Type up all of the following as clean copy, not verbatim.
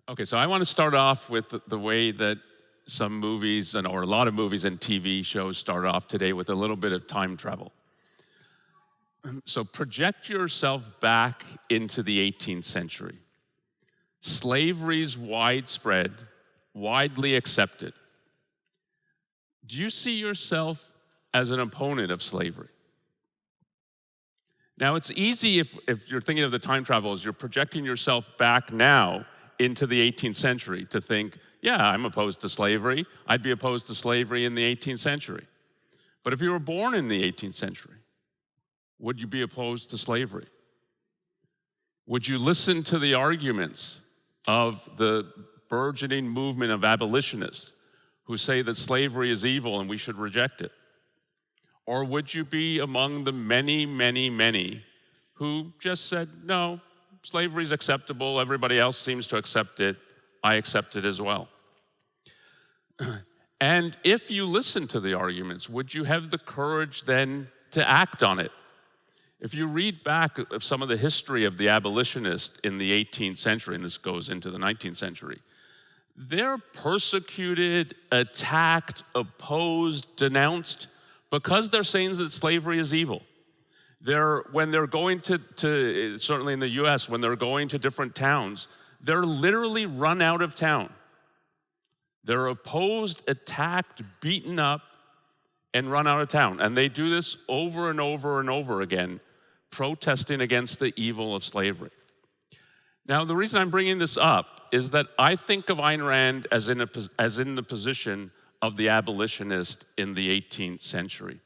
Okay, so I want to start off with the way that some movies or a lot of movies and TV shows start off today with a little bit of time travel. So project yourself back into the 18th century. Slavery's widespread, widely accepted. Do you see yourself as an opponent of slavery? Now, it's easy if you're thinking of the time travel as you're projecting yourself back now into the 18th century to think, yeah, I'm opposed to slavery. I'd be opposed to slavery in the 18th century. But if you were born in the 18th century, would you be opposed to slavery? Would you listen to the arguments of the burgeoning movement of abolitionists who say that slavery is evil and we should reject it? Or would you be among the many, many, many who just said, no, slavery is acceptable, everybody else seems to accept it, I accept it as well? And if you listen to the arguments, would you have the courage then to act on it? If you read back of some of the history of the abolitionists in the 18th century, and this goes into the 19th century, they're persecuted, attacked, opposed, denounced, because they're saying that slavery is evil. When they're going to certainly in the US, when they're going to different towns, they're literally run out of town. They're opposed, attacked, beaten up, and run out of town. And they do this over and over and over again, protesting against the evil of slavery. Now, the reason I'm bringing this up is that I think of Ayn Rand as in the position of the abolitionist in the 18th century.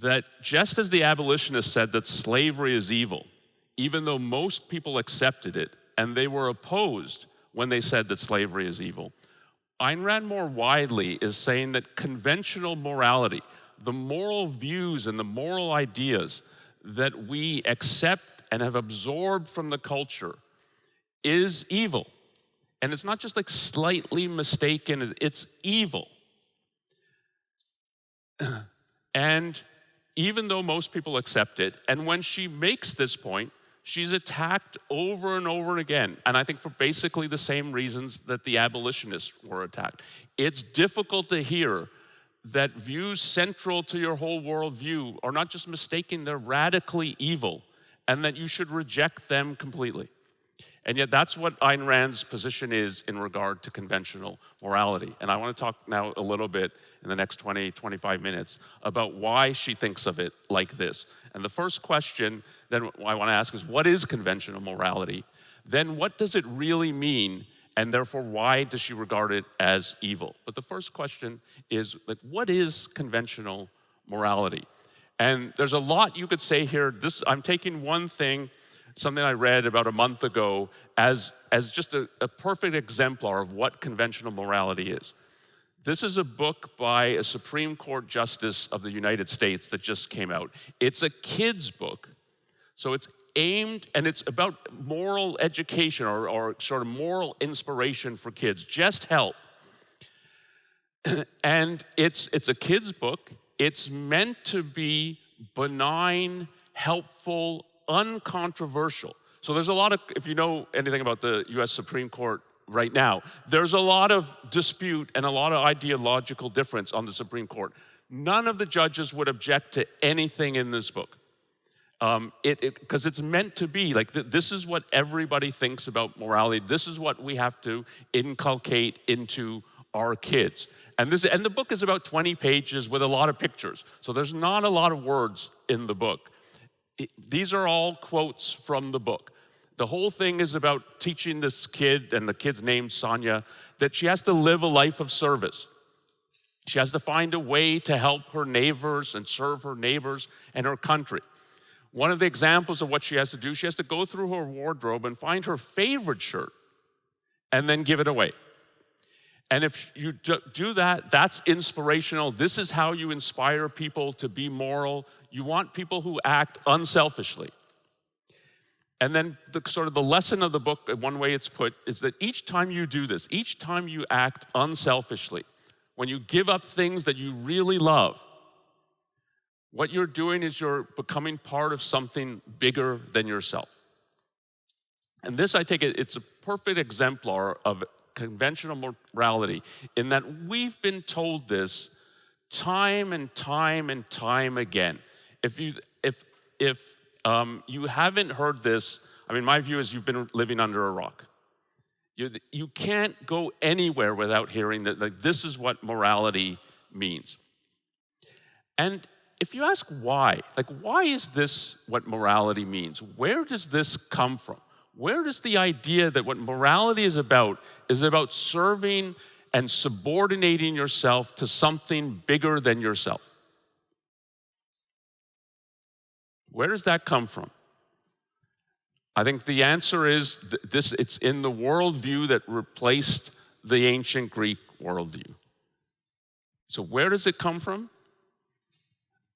That just as the abolitionist said that slavery is evil, even though most people accepted it, and they were opposed when they said that slavery is evil, Ayn Rand more widely is saying that conventional morality, the moral views and the moral ideas that we accept and have absorbed from the culture is evil. And it's not just like slightly mistaken, it's evil. And even though most people accept it, and when she makes this point, she's attacked over and over again. And I think for basically the same reasons that the abolitionists were attacked. It's difficult to hear that views central to your whole worldview are not just mistaken, they're radically evil, and that you should reject them completely. And yet that's what Ayn Rand's position is in regard to conventional morality. And I want to talk now a little bit in the next 20, 25 minutes about why she thinks of it like this. And the first question then I want to ask is, what is conventional morality? Then what does it really mean? And therefore, why does she regard it as evil? But the first question is, like, what is conventional morality? And there's a lot you could say here. I'm taking one thing, something I read about a month ago, as just a perfect exemplar of what conventional morality is. This is a book by a Supreme Court Justice of the United States that just came out. It's a kid's book, so it's aimed, and it's about moral education or sort of moral inspiration for kids, just help. And it's a kid's book. It's meant to be benign, helpful, uncontroversial. So there's a lot of, if you know anything about the US Supreme Court right now, there's a lot of dispute and a lot of ideological difference on the Supreme Court. None of the judges would object to anything in this book. Because it's meant to be like, this is what everybody thinks about morality. This is what we have to inculcate into our kids. And the book is about 20 pages with a lot of pictures. So there's not a lot of words in the book. These are all quotes from the book. The whole thing is about teaching this kid, and the kid's named Sonia, that she has to live a life of service. She has to find a way to help her neighbors and serve her neighbors and her country. One of the examples of what she has to do, she has to go through her wardrobe and find her favorite shirt and then give it away. And if you do that, that's inspirational. This is how you inspire people to be moral. You want people who act unselfishly. And then the lesson of the book, one way it's put, is that each time you do this, each time you act unselfishly, when you give up things that you really love, what you're doing is you're becoming part of something bigger than yourself. And this, I take it, it's a perfect exemplar of conventional morality in that we've been told this time and time and time again. If you haven't heard this, I mean, my view is you've been living under a rock. You can't go anywhere without hearing that, like, this is what morality means. And if you ask why, like, why is this what morality means? Where does this come from? Where does the idea that what morality is about serving and subordinating yourself to something bigger than yourself? Where does that come from? I think the answer is this: it's in the worldview that replaced the ancient Greek worldview. So where does it come from?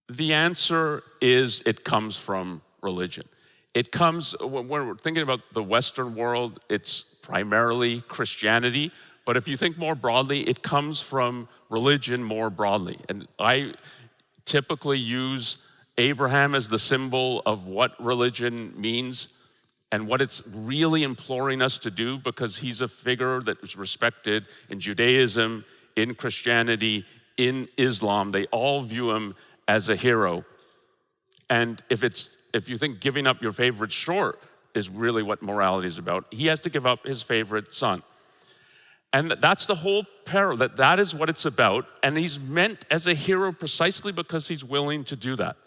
The answer is it comes from religion. It comes, when we're thinking about the Western world, it's primarily Christianity. But if you think more broadly, it comes from religion more broadly. And I typically use Abraham as the symbol of what religion means and what it's really imploring us to do, because he's a figure that is respected in Judaism, in Christianity, in Islam. They all view him as a hero. And if you think giving up your favorite short is really what morality is about, he has to give up his favorite son. And that's the whole parable, that is what it's about. And he's meant as a hero precisely because he's willing to do that.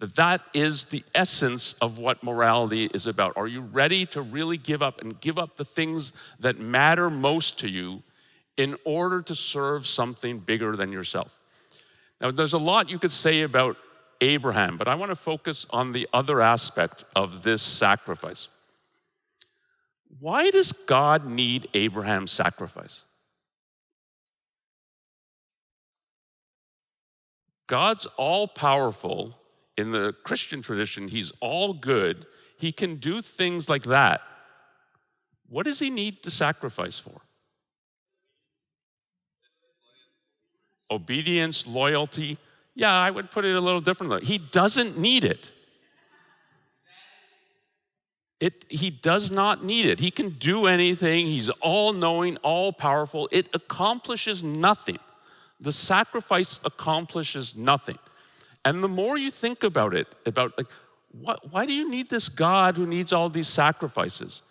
That is the essence of what morality is about. Are you ready to really give up the things that matter most to you in order to serve something bigger than yourself? Now, there's a lot you could say about Abraham, but I want to focus on the other aspect of this sacrifice. Why does God need Abraham's sacrifice? God's all-powerful. In the Christian tradition, he's all good. He can do things like that. What does he need to sacrifice for? Obedience, loyalty. Yeah, I would put it a little differently. He doesn't need it. He does not need it. He can do anything. He's all-knowing, all-powerful. It accomplishes nothing. The sacrifice accomplishes nothing. And the more you think about it, why do you need this God who needs all these sacrifices?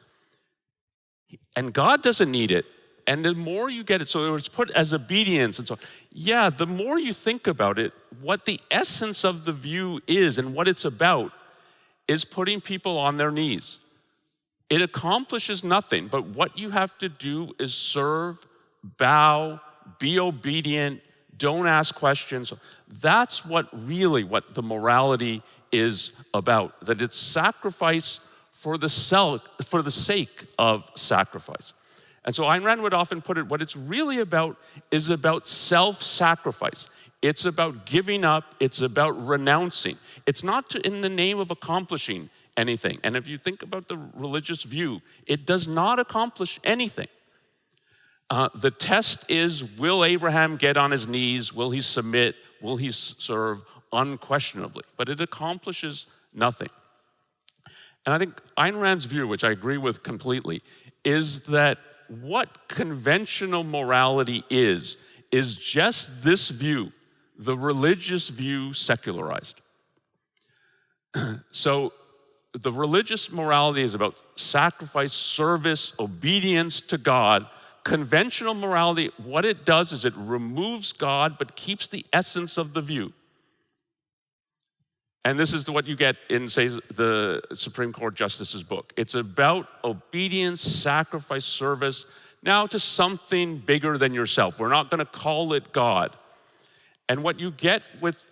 And God doesn't need it. And the more you get it, so it's put as obedience and so on. Yeah, the more you think about it, what the essence of the view is and what it's about is putting people on their knees. It accomplishes nothing, but what you have to do is serve, bow, be obedient, don't ask questions. That's what the morality is about. That it's sacrifice for the sake of sacrifice. And so Ayn Rand would often put it, what it's really about is about self-sacrifice. It's about giving up. It's about renouncing. It's not in the name of accomplishing anything. And if you think about the religious view, it does not accomplish anything. The test is, will Abraham get on his knees? Will he submit? Will he serve? Unquestionably. But it accomplishes nothing. And I think Ayn Rand's view, which I agree with completely, is that what conventional morality is just this view, the religious view secularized. So the religious morality is about sacrifice, service, obedience to God. Conventional morality, what it does is it removes God but keeps the essence of the view. And this is what you get in, say, the Supreme Court Justice's book. It's about obedience, sacrifice, service, now to something bigger than yourself. We're not going to call it God. And what you get with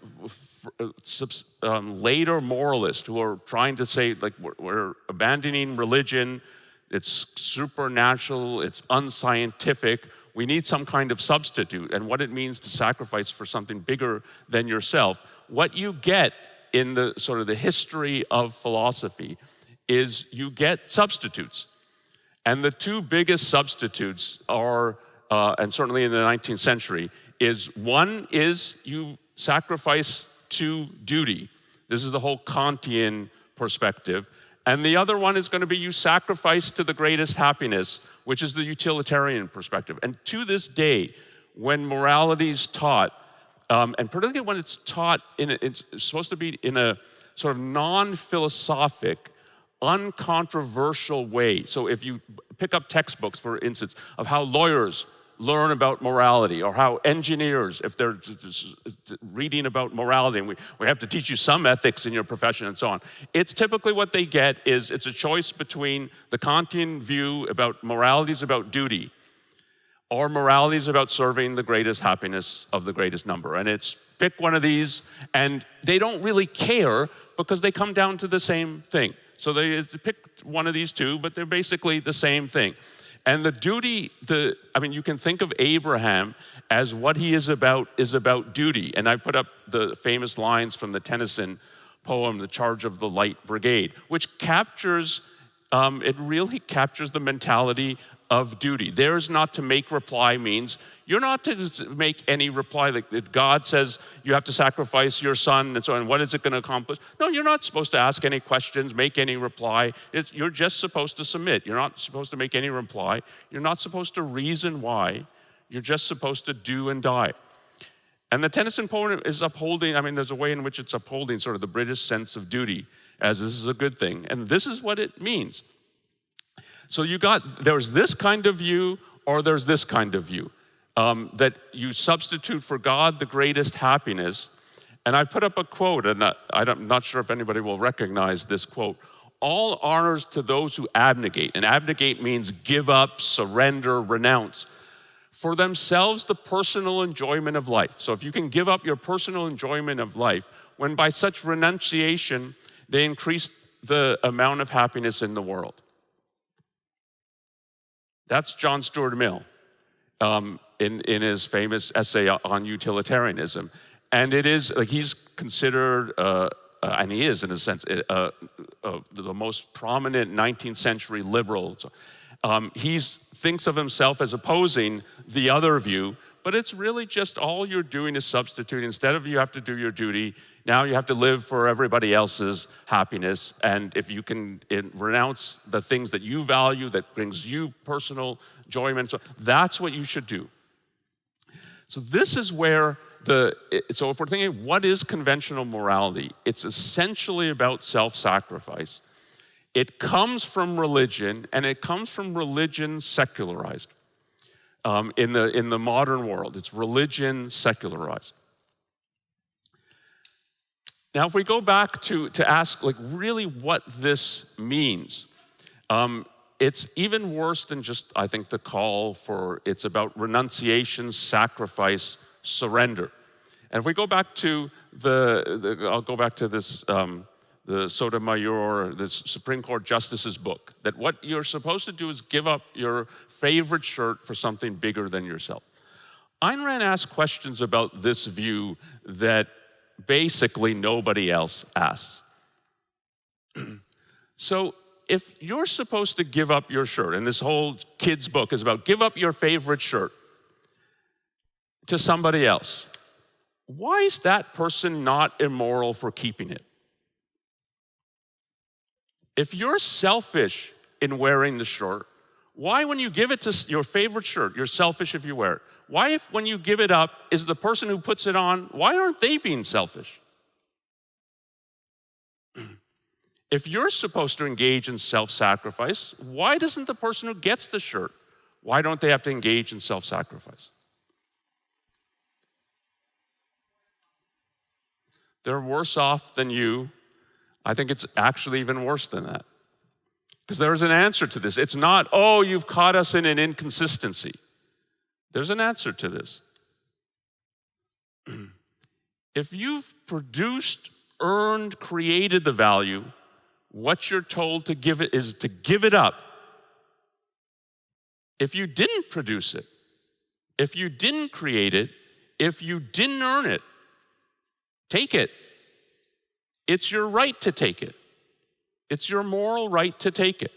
later moralists who are trying to say, like, we're abandoning religion, it's supernatural, it's unscientific, we need some kind of substitute, and what it means to sacrifice for something bigger than yourself. What you get in the sort of the history of philosophy is you get substitutes. And the two biggest substitutes are, and certainly in the 19th century, is one is you sacrifice to duty. This is the whole Kantian perspective. And the other one is going to be you sacrifice to the greatest happiness, which is the utilitarian perspective. And to this day, when morality is taught, and particularly when it's taught, it's supposed to be in a sort of non-philosophic, uncontroversial way. So if you pick up textbooks, for instance, of how lawyers learn about morality, or how engineers, if they're reading about morality, and we have to teach you some ethics in your profession and so on. It's typically what they get is it's a choice between the Kantian view about morality is about duty, or morality is about serving the greatest happiness of the greatest number. And it's pick one of these, and they don't really care because they come down to the same thing. So they pick one of these two, but they're basically the same thing. And the duty, you can think of Abraham as what he is about duty. And I put up the famous lines from the Tennyson poem, The Charge of the Light Brigade, which captures, it really captures the mentality of duty. Theirs not to make reply means you're not to make any reply. Like God says you have to sacrifice your son and so on. What is it going to accomplish? No, you're not supposed to ask any questions, make any reply. You're just supposed to submit. You're not supposed to make any reply. You're not supposed to reason why. You're just supposed to do and die. And the Tennyson poem is upholding, there's a way in which it's upholding sort of the British sense of duty as this is a good thing. And this is what it means. So there's this kind of view or there's this kind of view. That you substitute for God the greatest happiness. And I put up a quote, and I'm not sure if anybody will recognize this quote. All honors to those who abnegate. And abnegate means give up, surrender, renounce. For themselves, the personal enjoyment of life. So if you can give up your personal enjoyment of life, when by such renunciation, they increase the amount of happiness in the world. That's John Stuart Mill. In his famous essay on utilitarianism. And it is, he's considered, and he is in a sense, the most prominent 19th century liberal. He thinks of himself as opposing the other view, but it's really just all you're doing is substituting. Instead of you have to do your duty, now you have to live for everybody else's happiness. And if you can renounce the things that you value, that brings you personal enjoyment, so that's what you should do. So this is where so if we're thinking, what is conventional morality? It's essentially about self-sacrifice. It comes from religion, and it comes from religion secularized. In the modern world, it's religion secularized. Now, if we go back to ask, really what this means, it's even worse than just, I think, the call for, it's about renunciation, sacrifice, surrender. And if we go back to I'll go back to this, the Sotomayor, the Supreme Court Justice's book, that what you're supposed to do is give up your favorite shirt for something bigger than yourself. Ayn Rand asked questions about this view that basically nobody else asks. So, if you're supposed to give up your shirt, and this whole kid's book is about give up your favorite shirt to somebody else, why is that person not immoral for keeping it? If you're selfish in wearing the shirt, why when you give it to your favorite shirt, you're selfish if you wear it? Why if when you give it up, is the person who puts it on, why aren't they being selfish? If you're supposed to engage in self-sacrifice, why doesn't the person who gets the shirt, why don't they have to engage in self-sacrifice? They're worse off than you. I think it's actually even worse than that. Because there's an answer to this. It's not, oh, you've caught us in an inconsistency. There's an answer to this. If you've produced, earned, created the value, what you're told to give it is to give it up. If you didn't produce it, if you didn't create it, if you didn't earn it, take it. It's your right to take it. It's your moral right to take it.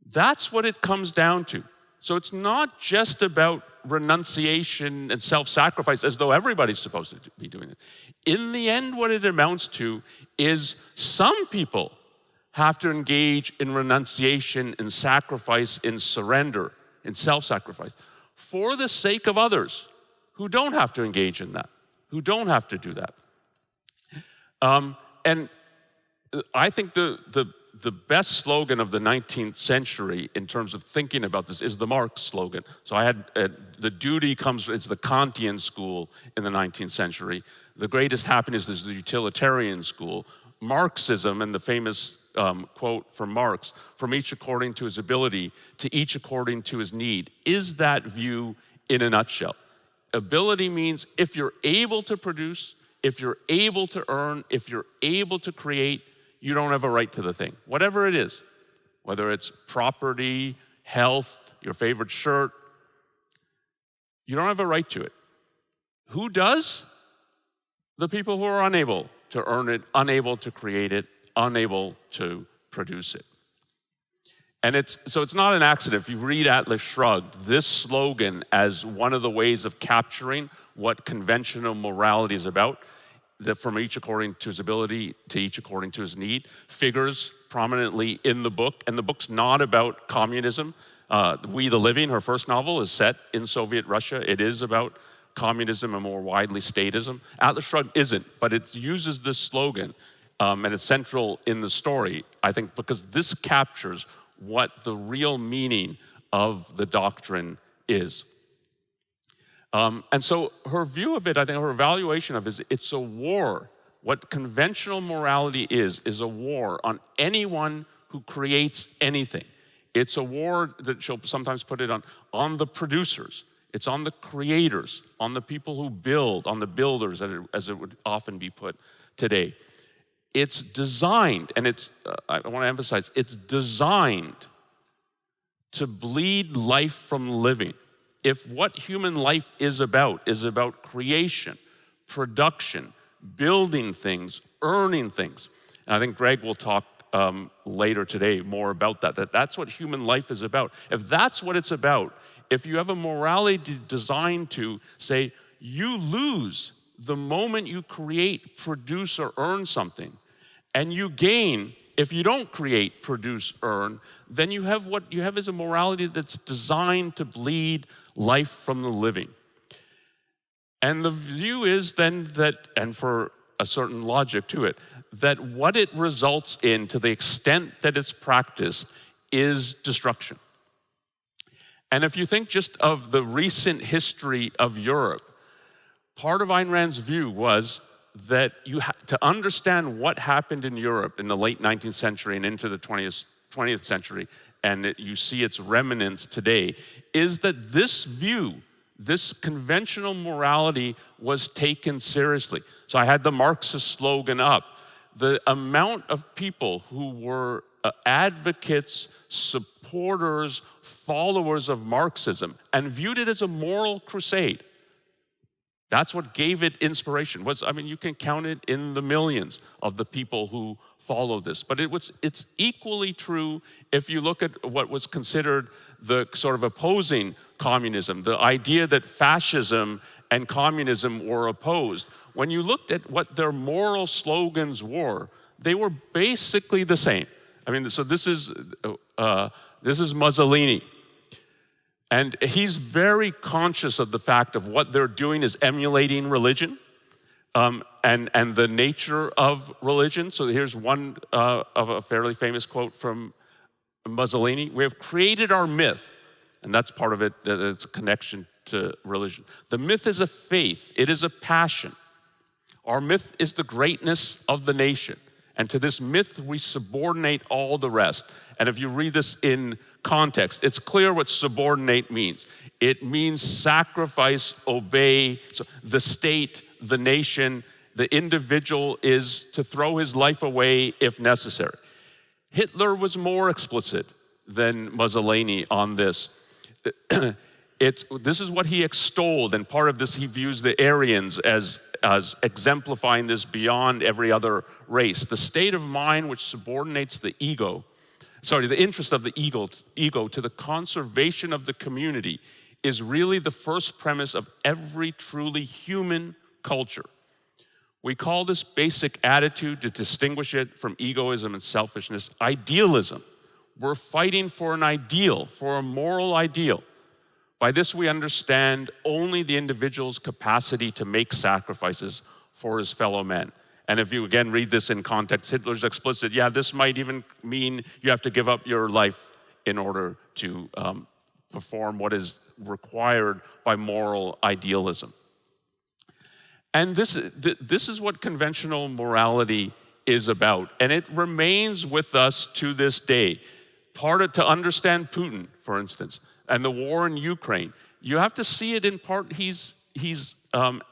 That's what it comes down to. So it's not just about renunciation and self-sacrifice as though everybody's supposed to be doing it. In the end, what it amounts to is some people have to engage in renunciation, in sacrifice, in surrender, in self-sacrifice, for the sake of others who don't have to engage in that, who don't have to do that. And I think the best slogan of the 19th century in terms of thinking about this is the Marx slogan. So I had, the duty comes, it's the Kantian school in the 19th century. The greatest happiness is the utilitarian school. Marxism, and the famous quote from Marx, from each according to his ability, to each according to his need, is that view in a nutshell. Ability means if you're able to produce, if you're able to earn, if you're able to create, you don't have a right to the thing, whatever it is, whether it's property, health, your favorite shirt, you don't have a right to it. Who does? The people who are unable to earn it, unable to create it, unable to produce it. And so it's not an accident. If you read Atlas Shrugged, this slogan as one of the ways of capturing what conventional morality is about, that from each according to his ability to each according to his need, figures prominently in the book. And the book's not about communism. We the Living, her first novel, is set in Soviet Russia. It is about communism and more widely statism. Atlas Shrugged isn't, but it uses this slogan, and it's central in the story, I think, because this captures what the real meaning of the doctrine is. And so her view of it, I think her evaluation of it is it's a war. What conventional morality is a war on anyone who creates anything. It's a war that she'll sometimes put it on the producers. It's on the creators, on the people who build, on the builders, as it would often be put today. It's designed, and I want to emphasize, it's designed to bleed life from living. If what human life is about creation, production, building things, earning things, and I think Greg will talk later today more about that's what human life is about. If that's what it's about, if you have a morality designed to say, you lose the moment you create, produce, or earn something, and you gain if you don't create, produce, earn, then you have what you have is a morality that's designed to bleed life from the living. And the view is then that, and for a certain logic to it, that what it results in, to the extent that it's practiced, is destruction. And if you think just of the recent history of Europe, part of Ayn Rand's view was that to understand what happened in Europe in the late 19th century and into the 20th century, and you see its remnants today, is that this view, this conventional morality was taken seriously. So I had the Marxist slogan up. The amount of people who were advocates, supporters, followers of Marxism, and viewed it as a moral crusade. That's what gave it inspiration. You can count it in the millions of the people who follow this. But it's equally true if you look at what was considered the sort of opposing communism, the idea that fascism and communism were opposed. When you looked at what their moral slogans were, they were basically the same. So this is Mussolini. And he's very conscious of the fact of what they're doing is emulating religion and the nature of religion. So here's one of a fairly famous quote from Mussolini. We have created our myth, and that's part of it, it's a connection to religion. The myth is a faith, it is a passion. Our myth is the greatness of the nation. And to this myth, we subordinate all the rest. And if you read this in context, it's clear what subordinate means. It means sacrifice, obey. So the state, the nation, the individual is to throw his life away if necessary. Hitler was more explicit than Mussolini on this. This is what he extolled, and part of this he views the Aryans as exemplifying this beyond every other race. The state of mind which subordinates the interest of the ego to the conservation of the community is really the first premise of every truly human culture. We call this basic attitude, to distinguish it from egoism and selfishness, idealism. We're fighting for an ideal, for a moral ideal. By this we understand only the individual's capacity to make sacrifices for his fellow men. And if you again read this in context, Hitler's explicit, yeah, this might even mean you have to give up your life in order to perform what is required by moral idealism. And this is what conventional morality is about. And it remains with us to this day. To understand Putin, for instance, and the war in Ukraine, you have to see it in part, he's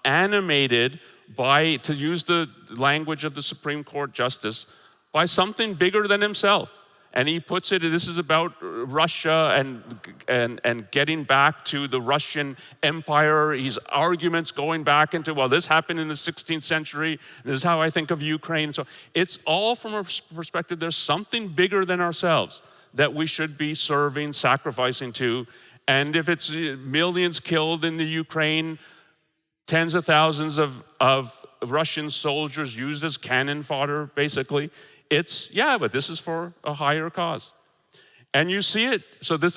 animated by, to use the language of the Supreme Court justice, by something bigger than himself. And he puts it, this is about Russia and getting back to the Russian Empire. He's arguments going back into, well, this happened in the 16th century. This is how I think of Ukraine. So it's all from a perspective, there's something bigger than ourselves that we should be serving, sacrificing to. And if it's millions killed in the Ukraine, tens of thousands of Russian soldiers used as cannon fodder, basically, but this is for a higher cause. And you see it. So this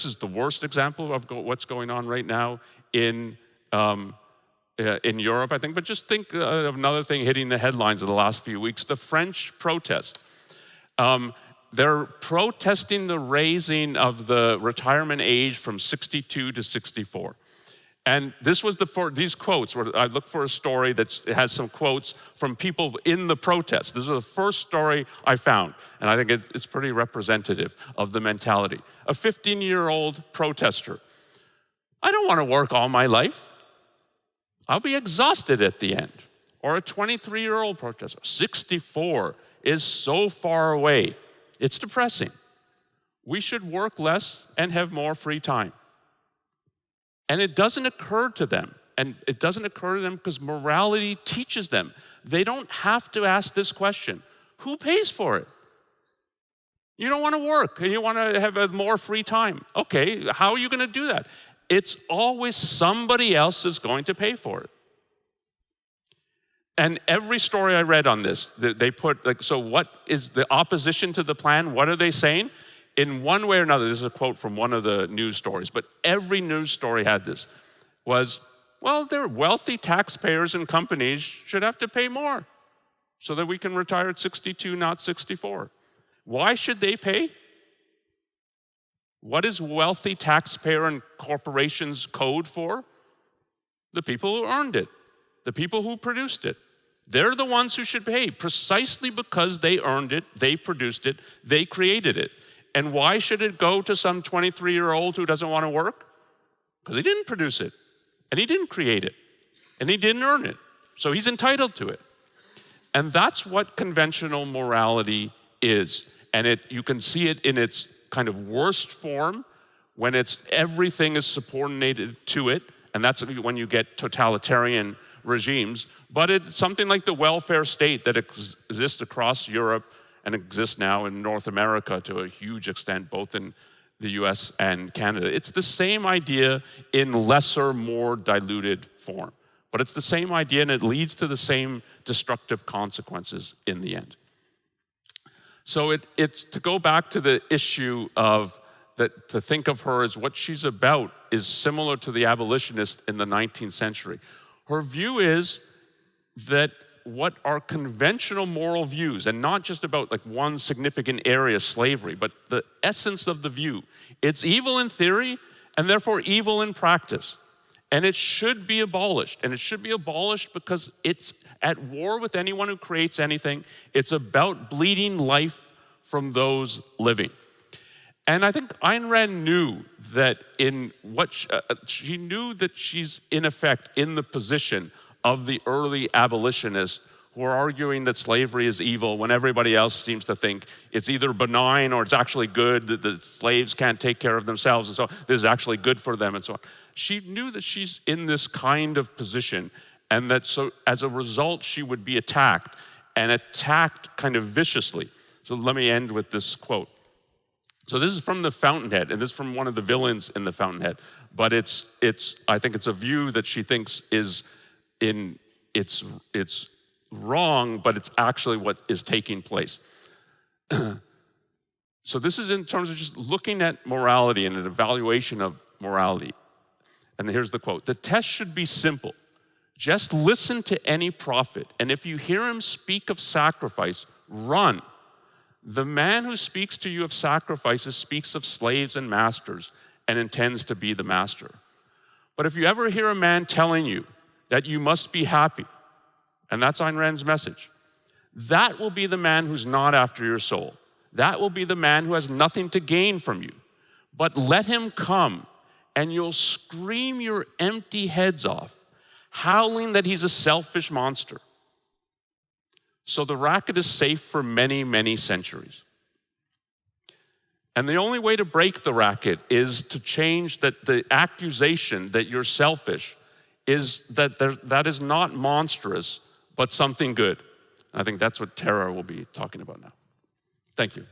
is the worst example of what's going on right now in Europe, I think. But just think of another thing hitting the headlines of the last few weeks, the French protest. They're protesting the raising of the retirement age from 62 to 64. And this was these quotes, where I looked for a story that has some quotes from people in the protest. This is the first story I found, and I think it's pretty representative of the mentality. A 15-year-old protester. I don't want to work all my life. I'll be exhausted at the end. Or a 23-year-old protester. 64 is so far away. It's depressing. We should work less and have more free time. And it doesn't occur to them. And it doesn't occur to them because morality teaches them. They don't have to ask this question. Who pays for it? You don't want to work and you want to have more free time. Okay, how are you going to do that? It's always somebody else is going to pay for it. And every story I read on this, they put, so what is the opposition to the plan? What are they saying? In one way or another, this is a quote from one of the news stories, but every news story had this, was, well, they're wealthy taxpayers and companies should have to pay more so that we can retire at 62, not 64. Why should they pay? What is wealthy taxpayer and corporations code for? The people who earned it, the people who produced it. They're the ones who should pay precisely because they earned it, they produced it, they created it. And why should it go to some 23-year-old who doesn't want to work? Because he didn't produce it, and he didn't create it, and he didn't earn it. So he's entitled to it. And that's what conventional morality is. And you can see it in its kind of worst form when everything is subordinated to it, and that's when you get totalitarian regimes. But it's something like the welfare state that exists across Europe and exists now in North America to a huge extent, both in the US and Canada. It's the same idea in lesser, more diluted form. But it's the same idea and it leads to the same destructive consequences in the end. So it's to go back to the issue of that, to think of her as what she's about is similar to the abolitionist in the 19th century. Her view is that what are conventional moral views, and not just about like one significant area, slavery, but the essence of the view. It's evil in theory and therefore evil in practice. And it should be abolished. And it should be abolished because it's at war with anyone who creates anything. It's about bleeding life from those living. And I think Ayn Rand knew that she knew that she's in effect in the position of the early abolitionists who are arguing that slavery is evil when everybody else seems to think it's either benign or it's actually good, that the slaves can't take care of themselves, and so this is actually good for them, and so on. She knew that she's in this kind of position, and that so as a result she would be attacked, and attacked kind of viciously. So let me end with this quote. So this is from The Fountainhead, and this is from one of the villains in The Fountainhead, but I think it's a view that she thinks is in its wrong, but it's actually what is taking place. So this is in terms of just looking at morality and an evaluation of morality. And here's the quote: "The test should be simple. Just listen to any prophet, and if you hear him speak of sacrifice, run. The man who speaks to you of sacrifices speaks of slaves and masters and intends to be the master. But if you ever hear a man telling you that you must be happy," and that's Ayn Rand's message, "that will be the man who's not after your soul. That will be the man who has nothing to gain from you. But let him come, and you'll scream your empty heads off, howling that he's a selfish monster." So the racket is safe for many, many centuries. And the only way to break the racket is to change that the accusation that you're selfish is that is not monstrous, but something good. And I think that's what Tara will be talking about now. Thank you.